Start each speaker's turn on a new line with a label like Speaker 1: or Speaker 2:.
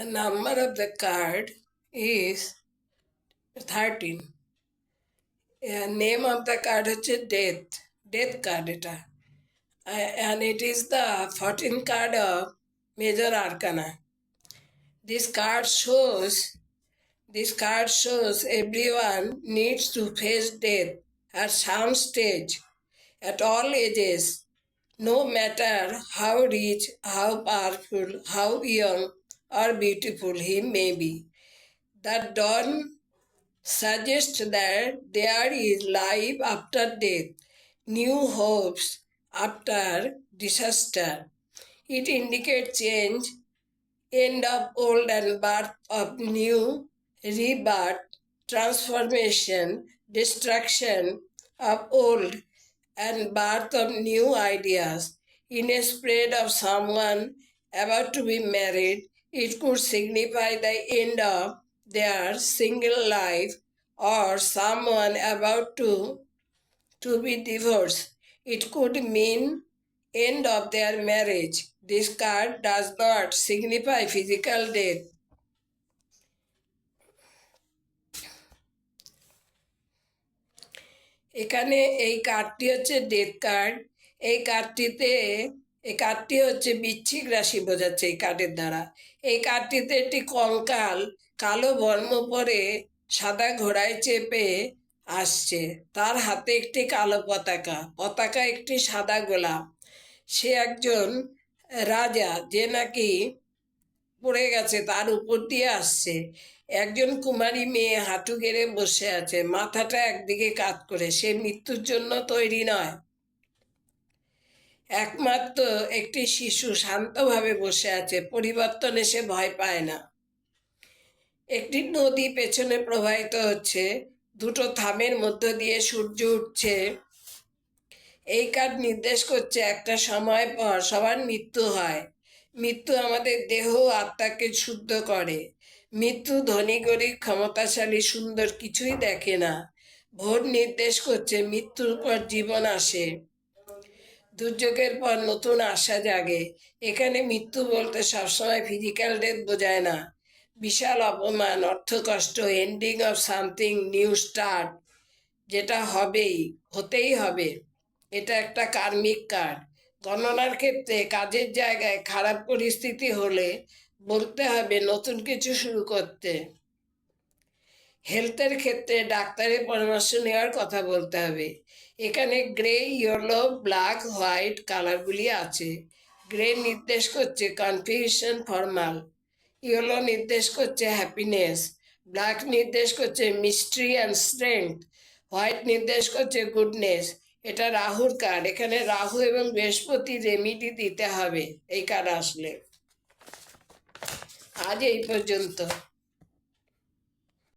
Speaker 1: The number of the card is 13. Name of the card হচ্ছে death card এটা, and it is the 14th card of Major Arcana. This card shows everyone needs to face death at some stage, at all ages, no matter how rich, how powerful, how young or beautiful he may be. That dawn suggests that there is life after death, new hopes after disaster. It indicates change, end of old and birth of new, rebirth, transformation, destruction of old and birth of new ideas. In a spread of someone about to be married, it could signify the end of their single life, or someone about to be divorced. It could mean end of their marriage. This card does not signify physical death. এখানে এই কার্ডটি হচ্ছে death card. এই কার্ডটি হচ্ছে বৃশ্চিক রাশি বোঝাচ্ছে এই কার্ডের দ্বারা। এই কার্ডটিতে একটি কঙ্কাল কালো বর্ম পরে সাদা ঘোড়ায় চেপে আসছে, তার হাতে একটি কালো পতাকা একটি সাদা গোলাপ। সে একজন রাজা যে নাকি পড়ে গেছে, তার উপর দিয়ে আসছে। একজন কুমারী মেয়ে হাঁটু গেড়ে বসে আছে, মাথাটা একদিকে কাত করে। সে মৃত্যুর জন্য তৈরি নয়। একমাত্র একটি শিশু শান্তভাবে বসে আছে, পরিবর্তনে সে ভয় পায় না। একটি নদী পেছনে প্রবাহিত হচ্ছে, দুটো থামের মধ্য দিয়ে সূর্য উঠছে। এই কার্ড নির্দেশ করছে একটা সময় পর সবার মৃত্যু হয়। মৃত্যু আমাদের দেহ আত্মাকে শুদ্ধ করে। মৃত্যু ধনী গরিব ক্ষমতাশালী সুন্দর কিছুই দেখে না। ভোর নির্দেশ করছে মৃত্যুর পর জীবন আসে, দুর্যোগের পর নতুন আশা জাগে। এখানে মৃত্যু বলতে সবসময় ফিজিক্যাল ডেথ বোঝায় না। বিশাল অপমান, অর্থকষ্ট, ending of something, new start, যেটা হতেই হবে। এটা একটা কার্মিক কার্ড। গণনার ক্ষেত্রে কাজের জায়গায় খারাপ পরিস্থিতি হলে বলতে হবে নতুন কিছু শুরু করতে। হেলথের ক্ষেত্রে ডাক্তারের পরামর্শ নেওয়ার কথা বলতে হবে। এখানে গ্রে, ইয়েলো, ব্ল্যাক, হোয়াইট কালারগুলি আছে। গ্রে নির্দেশ করছে কনফিউশন, ফর্মাল। ইয়েলো নির্দেশ করছে হ্যাপিনেস। ব্ল্যাক নির্দেশ করছে মিস্ট্রি অ্যান্ড স্ট্রেংথ। হোয়াইট নির্দেশ করছে গুডনেস। এটা রাহুর কার্ড। এখানে রাহু এবং বৃহস্পতি রেমিডি দিতে হবে এই কার্ড আসলে। আজ এই পর্যন্ত।